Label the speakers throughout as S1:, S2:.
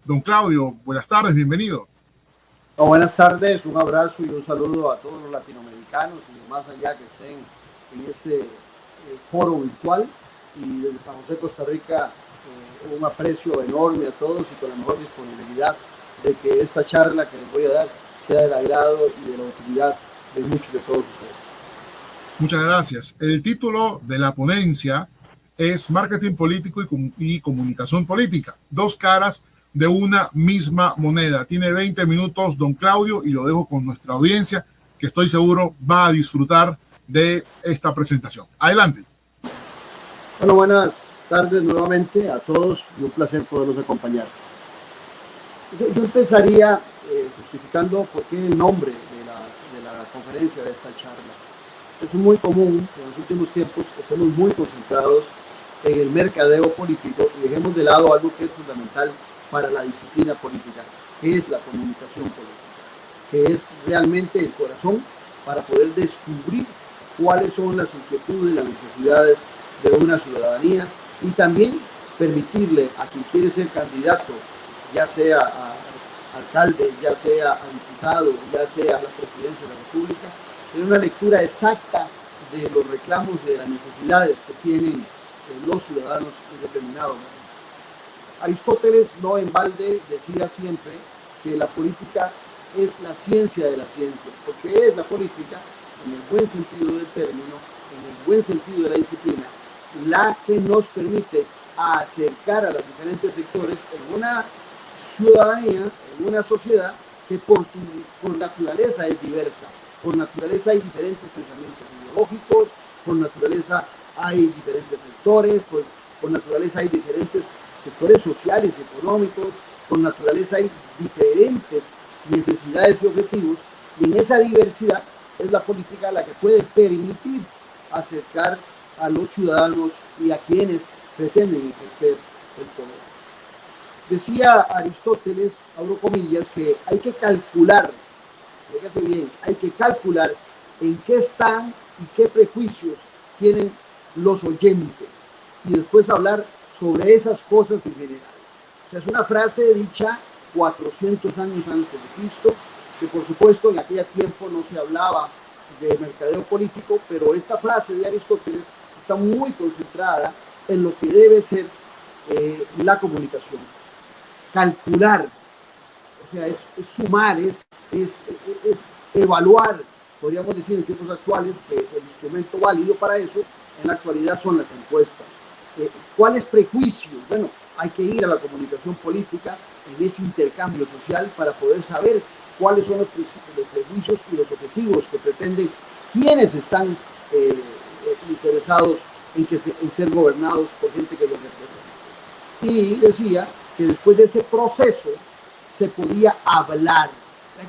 S1: Don Claudio, buenas tardes, bienvenido.
S2: Buenas tardes, un abrazo y un saludo a todos los latinoamericanos y más allá que estén en este foro virtual. Y desde San José, Costa Rica, un aprecio enorme a todos y con la mejor disponibilidad de que esta charla que les voy a dar sea del agrado y de la utilidad de muchos de todos ustedes.
S1: Muchas gracias. El título de la ponencia es Marketing Político y Comunicación Política, dos caras de una misma moneda. Tiene 20 minutos, don Claudio, y lo dejo con nuestra audiencia, que estoy seguro va a disfrutar de esta presentación. Adelante.
S2: Bueno, buenas tardes nuevamente a todos y un placer poderlos acompañar. Yo empezaría justificando por qué el nombre de la conferencia, de esta charla. Es muy común que en los últimos tiempos estemos muy concentrados en el mercadeo político y dejemos de lado algo que es fundamental para la disciplina política, que es la comunicación política, que es realmente el corazón para poder descubrir cuáles son las inquietudes y las necesidades de una ciudadanía y también permitirle a quien quiere ser candidato, ya sea a alcalde, ya sea a diputado, ya sea a la presidencia de la República, tener una lectura exacta de los reclamos, de las necesidades que tienen los ciudadanos en determinado momento. Aristóteles, no en balde, decía siempre que la política es la ciencia de la ciencia, porque es la política, en el buen sentido del término, en el buen sentido de la disciplina, la que nos permite acercar a los diferentes sectores en una ciudadanía, en una sociedad que por naturaleza es diversa. Por naturaleza hay diferentes pensamientos ideológicos, por naturaleza hay diferentes sectores, por naturaleza hay diferentes sectores sociales y económicos, por naturaleza hay diferentes necesidades y objetivos, y en esa diversidad es la política la que puede permitir acercar a los ciudadanos y a quienes pretenden ejercer el poder. Decía Aristóteles, abro comillas, que hay que calcular, fíjese bien, hay que calcular en qué están y qué prejuicios tienen los oyentes y después hablar sobre esas cosas en general. O sea, es una frase dicha 400 años antes de Cristo, que por supuesto en aquel tiempo no se hablaba de mercadeo político, pero esta frase de Aristóteles está muy concentrada en lo que debe ser la comunicación. Calcular, o sea, es sumar, es evaluar, podríamos decir en tiempos actuales que el instrumento válido para eso en la actualidad son las encuestas. ¿Cuáles prejuicios? Bueno, hay que ir a la comunicación política en ese intercambio social para poder saber cuáles son los prejuicios y los objetivos que pretenden quienes están interesados en ser gobernados por gente que los representa. Y decía que después de ese proceso se podía hablar.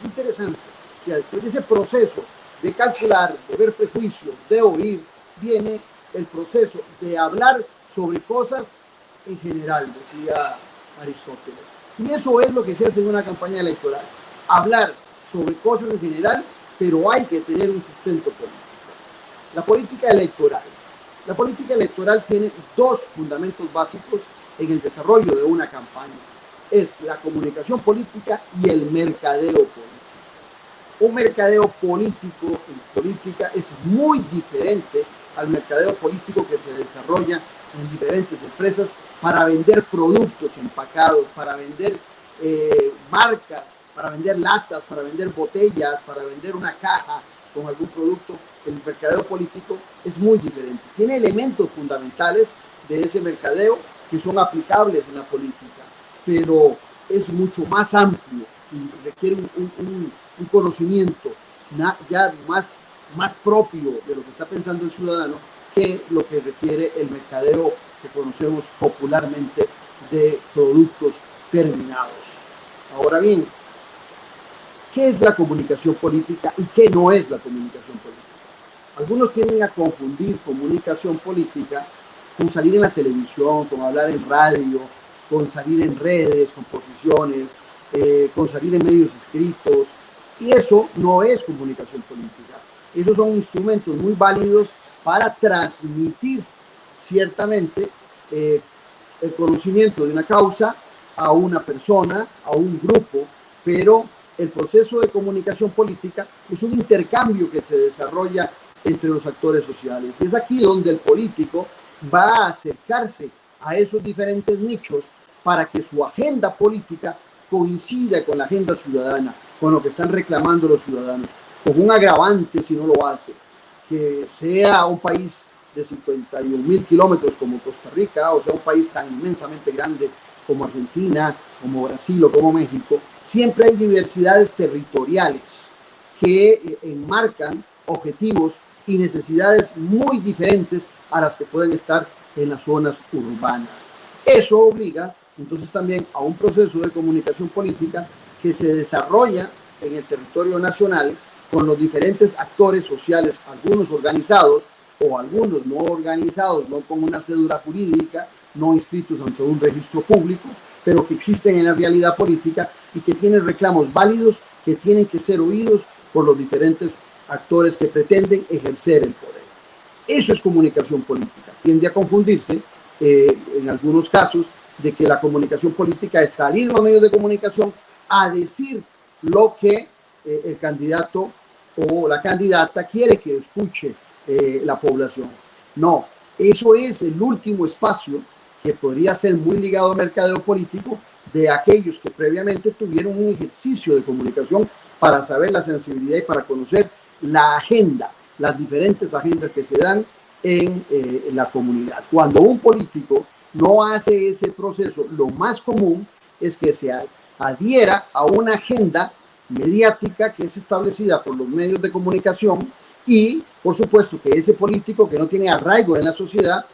S2: Qué interesante, que después de ese proceso de calcular, de ver prejuicios, de oír, viene el proceso de hablar sobre cosas en general, decía Aristóteles. Y eso es lo que se hace en una campaña electoral. Hablar sobre cosas en general, pero hay que tener un sustento político. La política electoral. La política electoral tiene dos fundamentos básicos en el desarrollo de una campaña. Es la comunicación política y el mercadeo político. Un mercadeo político en política es muy diferente al mercadeo político que se desarrolla en diferentes empresas para vender productos empacados, para vender marcas, para vender latas, para vender botellas, para vender una caja con algún producto. El mercadeo político es muy diferente. Tiene elementos fundamentales de ese mercadeo que son aplicables en la política, pero es mucho más amplio y requiere un conocimiento ya más propio de lo que está pensando el ciudadano que lo que requiere el mercadeo que conocemos popularmente de productos terminados. Ahora bien, ¿qué es la comunicación política y qué no es la comunicación política? Algunos tienden a confundir comunicación política con salir en la televisión, con hablar en radio, con salir en redes, con posiciones, con salir en medios escritos, y eso no es comunicación política. Esos son instrumentos muy válidos para transmitir ciertamente el conocimiento de una causa a una persona, a un grupo, pero el proceso de comunicación política es un intercambio que se desarrolla entre los actores sociales. Y es aquí donde el político va a acercarse a esos diferentes nichos para que su agenda política coincida con la agenda ciudadana, con lo que están reclamando los ciudadanos, con un agravante si no lo hace, que sea un país de 51.000 kilómetros como Costa Rica, o sea un país tan inmensamente grande como Argentina, como Brasil o como México, siempre hay diversidades territoriales que enmarcan objetivos y necesidades muy diferentes a las que pueden estar en las zonas urbanas. Eso obliga entonces también a un proceso de comunicación política que se desarrolla en el territorio nacional con los diferentes actores sociales, algunos organizados o algunos no organizados, no con una cédula jurídica, no inscritos ante un registro público, pero que existen en la realidad política y que tienen reclamos válidos que tienen que ser oídos por los diferentes actores que pretenden ejercer el poder. Eso es comunicación política. Tiende a confundirse en algunos casos de que la comunicación política es salir a los medios de comunicación a decir lo que el candidato o la candidata quiere que escuche la población. No, eso es el último espacio que podría ser muy ligado al mercadeo político de aquellos que previamente tuvieron un ejercicio de comunicación para saber la sensibilidad y para conocer la agenda, las diferentes agendas que se dan en la comunidad. Cuando un político no hace ese proceso, lo más común es que se adhiera a una agenda mediática que es establecida por los medios de comunicación y, por supuesto, que ese político que no tiene arraigo en la sociedad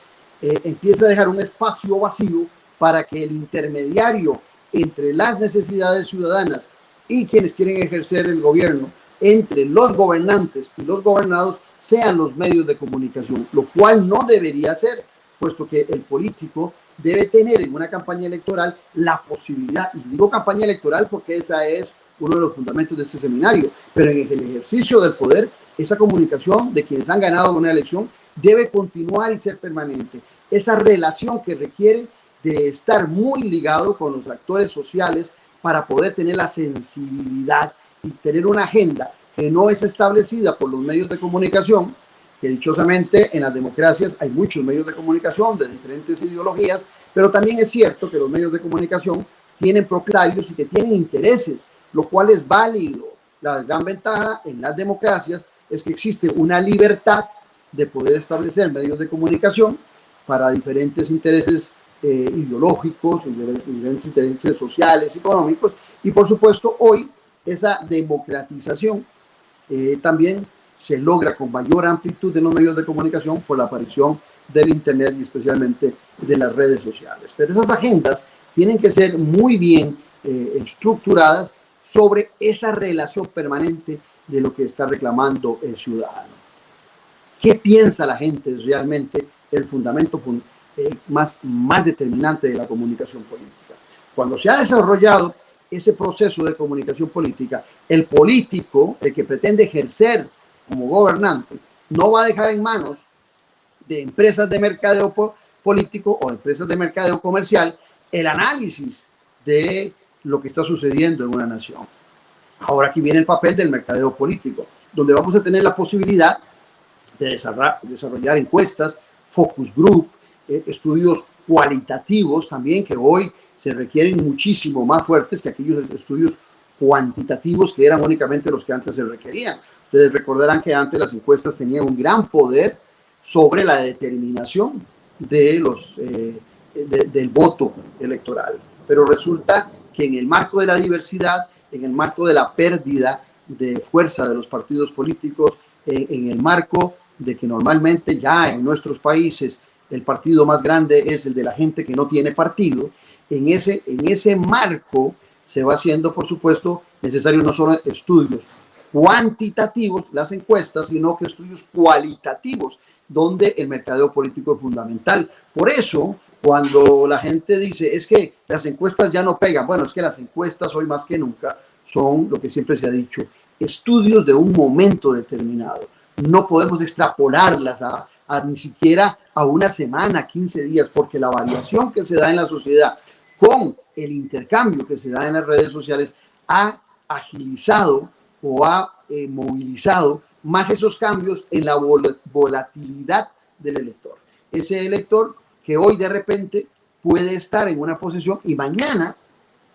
S2: empieza a dejar un espacio vacío para que el intermediario entre las necesidades ciudadanas y quienes quieren ejercer el gobierno, entre los gobernantes y los gobernados, sean los medios de comunicación, lo cual no debería ser, puesto que el político debe tener en una campaña electoral la posibilidad, y digo campaña electoral porque esa es uno de los fundamentos de este seminario, pero en el ejercicio del poder, esa comunicación de quienes han ganado una elección debe continuar y ser permanente. Esa relación que requiere de estar muy ligado con los actores sociales para poder tener la sensibilidad y tener una agenda que no es establecida por los medios de comunicación, que dichosamente en las democracias hay muchos medios de comunicación de diferentes ideologías, pero también es cierto que los medios de comunicación tienen propietarios y que tienen intereses, lo cual es válido. La gran ventaja en las democracias es que existe una libertad de poder establecer medios de comunicación para diferentes intereses ideológicos, diferentes intereses sociales, económicos, y por supuesto hoy esa democratización también se logra con mayor amplitud de los medios de comunicación por la aparición del Internet y especialmente de las redes sociales. Pero esas agendas tienen que ser muy bien estructuradas sobre esa relación permanente de lo que está reclamando el ciudadano. ¿Qué piensa la gente? Es realmente el fundamento más determinante de la comunicación política. Cuando se ha desarrollado ese proceso de comunicación política, el político, el que pretende ejercer como gobernante, no va a dejar en manos de empresas de mercadeo político o empresas de mercadeo comercial el análisis de lo que está sucediendo en una nación. Ahora aquí viene el papel del mercadeo político, donde vamos a tener la posibilidad de desarrollar encuestas, focus group, estudios cualitativos también, que hoy se requieren muchísimo más fuertes que aquellos estudios cuantitativos que eran únicamente los que antes se requerían. Ustedes recordarán que antes las encuestas tenían un gran poder sobre la determinación de del voto electoral. Pero resulta que en el marco de la diversidad, en el marco de la pérdida de fuerza de los partidos políticos, en el marco de que normalmente ya en nuestros países el partido más grande es el de la gente que no tiene partido, en ese marco se va haciendo, por supuesto, necesario no solo estudios cuantitativos, las encuestas, sino que estudios cualitativos, donde el mercadeo político es fundamental. Por eso, cuando la gente dice, es que las encuestas ya no pegan, bueno, es que las encuestas hoy más que nunca son, lo que siempre se ha dicho, estudios de un momento determinado. No podemos extrapolarlas ni siquiera a una semana, 15 días, porque la variación que se da en la sociedad con el intercambio que se da en las redes sociales ha agilizado o ha movilizado más esos cambios en la volatilidad del elector. Ese elector que hoy de repente puede estar en una posición y mañana,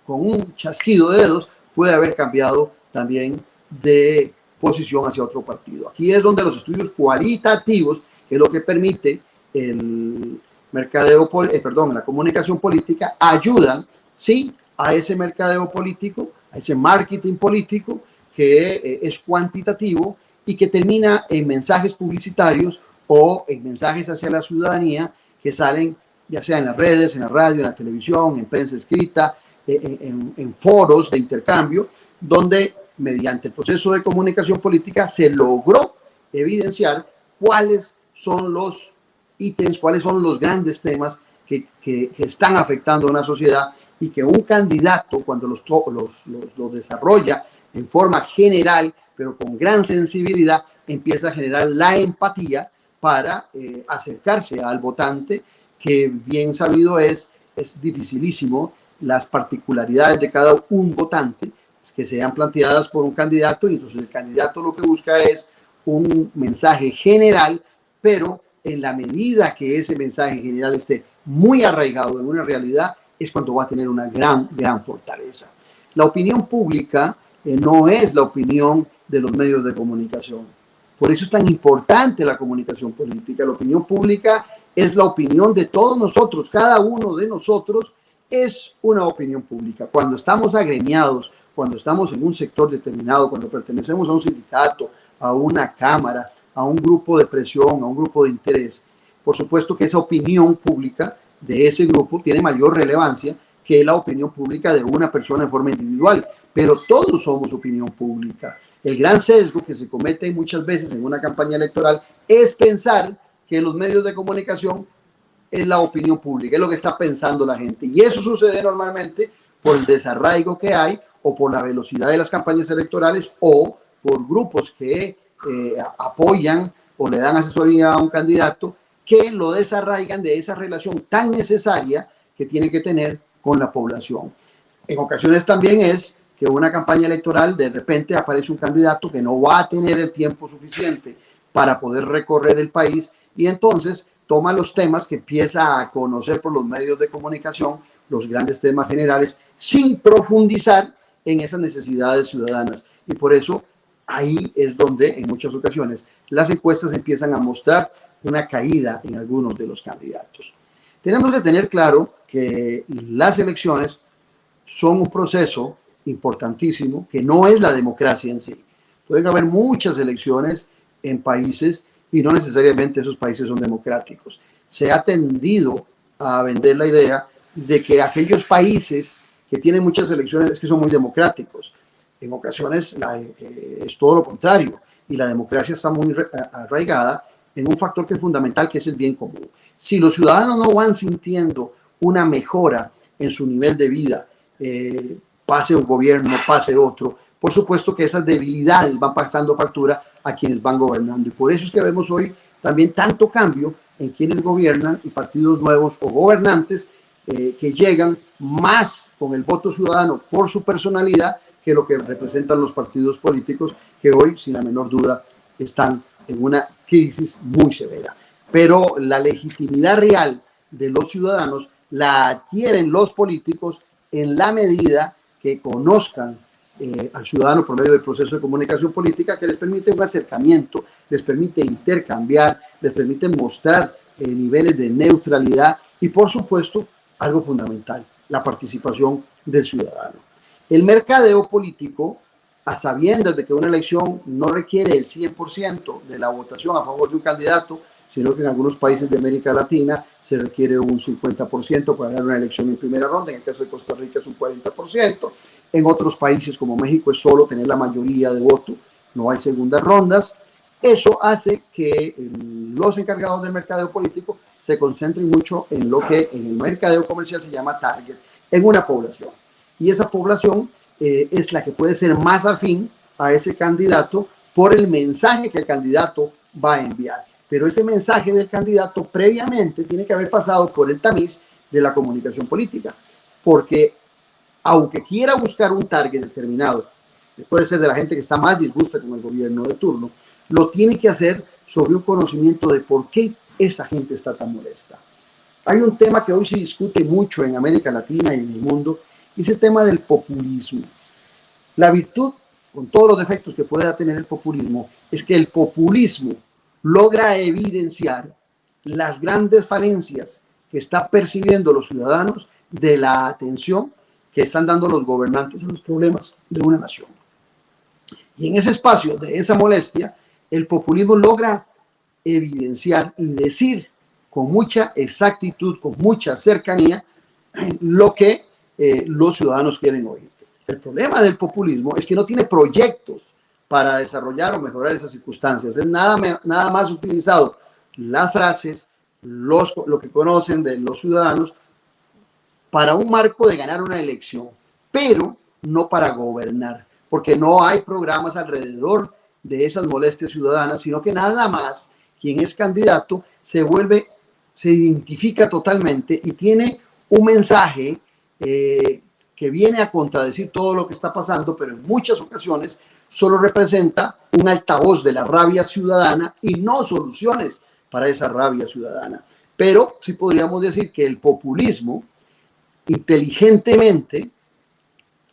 S2: con un chasquido de dedos, puede haber cambiado también de posición hacia otro partido. Aquí es donde los estudios cualitativos, que es lo que permite el mercadeo, la comunicación política, ayudan, sí, a ese mercadeo político, a ese marketing político que es cuantitativo y que termina en mensajes publicitarios o en mensajes hacia la ciudadanía que salen ya sea en las redes, en la radio, en la televisión, en prensa escrita, en foros de intercambio, donde mediante el proceso de comunicación política se logró evidenciar cuáles son los ítems, cuáles son los grandes temas que están afectando a una sociedad y que un candidato, cuando los desarrolla en forma general, pero con gran sensibilidad, empieza a generar la empatía para acercarse al votante, que bien sabido es dificilísimo las particularidades de cada un votante que sean planteadas por un candidato, y entonces el candidato lo que busca es un mensaje general, pero en la medida que ese mensaje general esté muy arraigado en una realidad, es cuando va a tener una gran fortaleza. La opinión pública no es la opinión de los medios de comunicación. Por eso es tan importante la comunicación política. La opinión pública es la opinión de todos nosotros. Cada uno de nosotros es una opinión pública. Cuando estamos agremiados, cuando estamos en un sector determinado, cuando pertenecemos a un sindicato, a una cámara, a un grupo de presión, a un grupo de interés, por supuesto que esa opinión pública de ese grupo tiene mayor relevancia que la opinión pública de una persona en forma individual, pero todos somos opinión pública. El gran sesgo que se comete muchas veces en una campaña electoral es pensar que los medios de comunicación es la opinión pública, es lo que está pensando la gente, y eso sucede normalmente por el desarraigo que hay, o por la velocidad de las campañas electorales, o por grupos que apoyan o le dan asesoría a un candidato, que lo desarraigan de esa relación tan necesaria que tiene que tener con la población. En ocasiones también es que una campaña electoral de repente aparece un candidato que no va a tener el tiempo suficiente para poder recorrer el país, y entonces toma los temas que empieza a conocer por los medios de comunicación, los grandes temas generales, sin profundizar en esas necesidades ciudadanas. Y por eso ahí es donde en muchas ocasiones las encuestas empiezan a mostrar una caída en algunos de los candidatos. Tenemos que tener claro que las elecciones son un proceso importantísimo, que no es la democracia en sí. Pueden haber muchas elecciones en países y no necesariamente esos países son democráticos. Se ha tendido a vender la idea de que aquellos países que tienen muchas elecciones es que son muy democráticos. En ocasiones es todo lo contrario, y la democracia está muy arraigada en un factor que es fundamental, que es el bien común. Si los ciudadanos no van sintiendo una mejora en su nivel de vida, pase un gobierno, pase otro, por supuesto que esas debilidades van pasando factura a quienes van gobernando. Y por eso es que vemos hoy también tanto cambio en quienes gobiernan y partidos nuevos o gobernantes que llegan más con el voto ciudadano por su personalidad que lo que representan los partidos políticos, que hoy, sin la menor duda, están en una crisis muy severa. Pero la legitimidad real de los ciudadanos la adquieren los políticos en la medida que conozcan al ciudadano por medio del proceso de comunicación política, que les permite un acercamiento, les permite intercambiar, les permite mostrar niveles de neutralidad y, por supuesto, algo fundamental, la participación del ciudadano. El mercadeo político, a sabiendas de que una elección no requiere el 100% de la votación a favor de un candidato, sino que en algunos países de América Latina se requiere un 50% para ganar una elección en primera ronda, en el caso de Costa Rica es un 40%, en otros países como México es solo tener la mayoría de voto, no hay segundas rondas. Eso hace que los encargados del mercadeo político se concentren mucho en lo que en el mercadeo comercial se llama target, en una población. Y esa población es la que puede ser más afín a ese candidato por el mensaje que el candidato va a enviar. Pero ese mensaje del candidato previamente tiene que haber pasado por el tamiz de la comunicación política, porque aunque quiera buscar un target determinado, que puede ser de la gente que está más disgusta con el gobierno de turno, lo tiene que hacer sobre un conocimiento de por qué esa gente está tan molesta. Hay un tema que hoy se discute mucho en América Latina y en el mundo, y es el tema del populismo. La virtud, con todos los defectos que pueda tener el populismo, es que el populismo logra evidenciar las grandes falencias que están percibiendo los ciudadanos de la atención que están dando los gobernantes a los problemas de una nación. Y en ese espacio de esa molestia, el populismo logra evidenciar y decir con mucha exactitud, con mucha cercanía, lo que los ciudadanos quieren oír. El problema del populismo es que no tiene proyectos para desarrollar o mejorar esas circunstancias. Es nada más utilizado las frases, lo que conocen de los ciudadanos, para un marco de ganar una elección, pero no para gobernar, porque no hay programas alrededor de esas molestias ciudadanas, sino que nada más quien es candidato se identifica totalmente y tiene un mensaje que viene a contradecir todo lo que está pasando, pero en muchas ocasiones solo representa un altavoz de la rabia ciudadana y no soluciones para esa rabia ciudadana. Pero sí podríamos decir que el populismo inteligentemente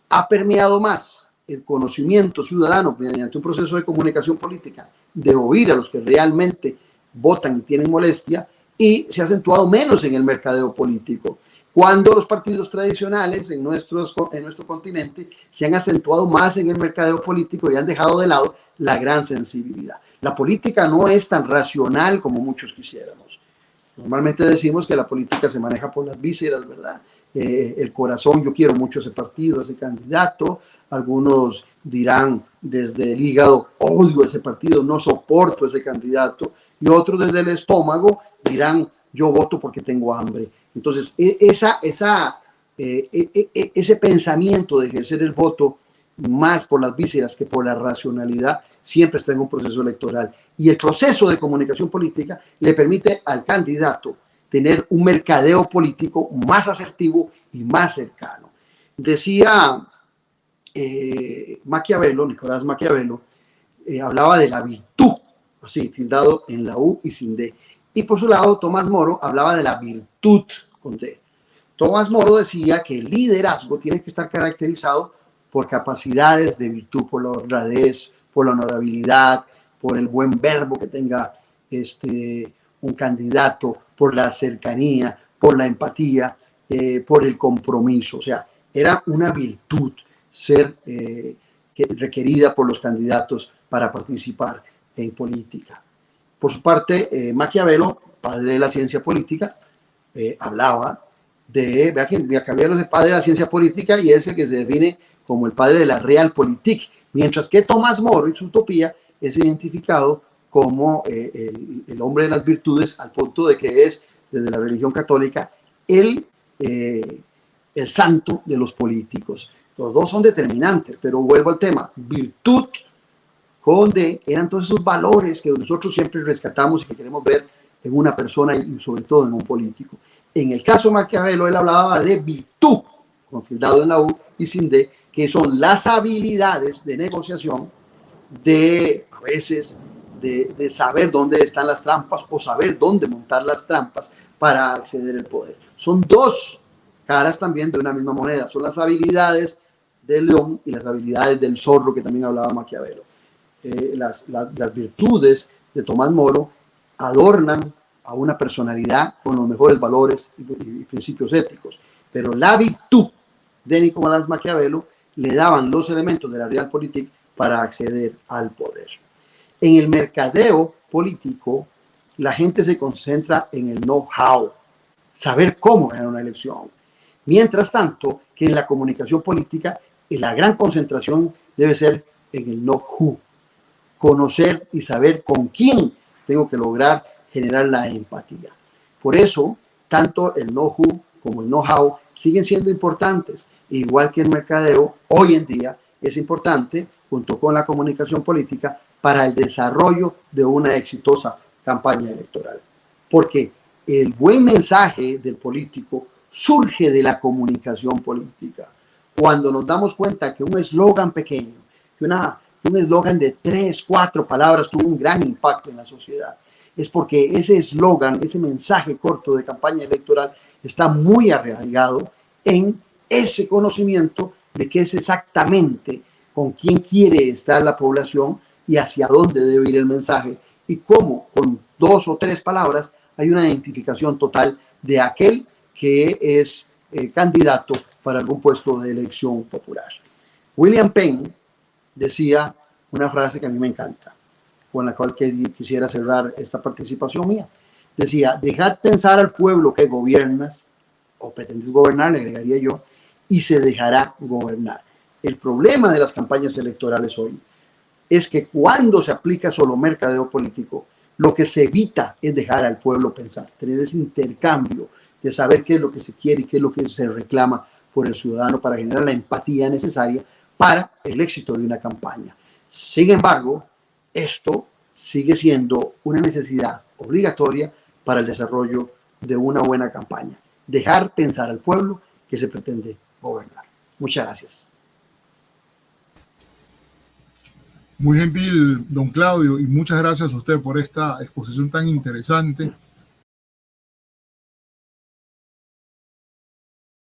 S2: ha permeado más el conocimiento ciudadano mediante un proceso de comunicación política, de oír a los que realmente votan y tienen molestia, y se ha acentuado menos en el mercadeo político, cuando los partidos tradicionales en nuestro continente se han acentuado más en el mercadeo político y han dejado de lado la gran sensibilidad. La política no es tan racional como muchos quisiéramos. Normalmente decimos que la política se maneja por las vísceras, ¿verdad? El corazón, yo quiero mucho ese partido, ese candidato. Algunos dirán desde el hígado, odio ese partido, no soporto ese candidato. Y otros desde el estómago dirán, yo voto porque tengo hambre. Entonces, ese pensamiento de ejercer el voto más por las vísceras que por la racionalidad siempre está en un proceso electoral. Y el proceso de comunicación política le permite al candidato tener un mercadeo político más asertivo y más cercano. Decía Maquiavelo, Nicolás Maquiavelo, hablaba de la virtud, así, tildado en la U y sin D. Y por su lado, Tomás Moro hablaba de la virtud con D. Tomás Moro decía que el liderazgo tiene que estar caracterizado por capacidades de virtud, por la honradez, por la honorabilidad, por el buen verbo que tenga un candidato, por la cercanía, por la empatía, por el compromiso. O sea, era una virtud ser requerida por los candidatos para participar en política. Por su parte, Maquiavelo, padre de la ciencia política, hablaba vea que Maquiavelo es el padre de la ciencia política y es el que se define como el padre de la realpolitik, mientras que Tomás Moro en su utopía es identificado como el hombre de las virtudes, al punto de que es, desde la religión católica, el santo de los políticos. Los dos son determinantes, pero vuelvo al tema, virtud con D eran todos esos valores que nosotros siempre rescatamos y que queremos ver en una persona y sobre todo en un político. En el caso de Maquiavelo, él hablaba de virtud, con tildado en la U y sin D, que son las habilidades de negociación, a veces de saber dónde están las trampas o saber dónde montar las trampas para acceder al poder. Son dos caras también de una misma moneda, son las habilidades del león y las habilidades del zorro, que también hablaba Maquiavelo. Las virtudes de Tomás Moro adornan a una personalidad con los mejores valores y principios éticos, pero la virtud de Nicolás Maquiavelo le daban los elementos de la realpolitik para acceder al poder. En el mercadeo político, la gente se concentra en el know-how, saber cómo ganar una elección. Mientras tanto, que en la comunicación política, la gran concentración debe ser en el know-who, conocer y saber con quién tengo que lograr generar la empatía. Por eso, tanto el know-who como el know-how siguen siendo importantes, igual que el mercadeo hoy en día es importante, junto con la comunicación política, para el desarrollo de una exitosa campaña electoral. Porque el buen mensaje del político surge de la comunicación política. cuando nos damos cuenta que un eslogan pequeño, que un eslogan de 3, 4 palabras tuvo un gran impacto en la sociedad, es porque ese eslogan, ese mensaje corto de campaña electoral está muy arraigado en ese conocimiento de qué es exactamente con quién quiere estar la población y hacia dónde debe ir el mensaje, y cómo con 2 o 3 palabras hay una identificación total de aquel que es candidato para algún puesto de elección popular. William Penn decía una frase que a mí me encanta, con la cual quisiera cerrar esta participación mía. Decía: dejad pensar al pueblo que gobiernas, o pretendes gobernar, le agregaría yo, y se dejará gobernar. El problema de las campañas electorales hoy es que cuando se aplica solo mercadeo político, lo que se evita es dejar al pueblo pensar, tener ese intercambio de saber qué es lo que se quiere y qué es lo que se reclama por el ciudadano para generar la empatía necesaria para el éxito de una campaña. Sin embargo, esto sigue siendo una necesidad obligatoria para el desarrollo de una buena campaña. Dejar pensar al pueblo que se pretende gobernar. Muchas gracias.
S1: Muy gentil, don Claudio, y muchas gracias a usted por esta exposición tan interesante.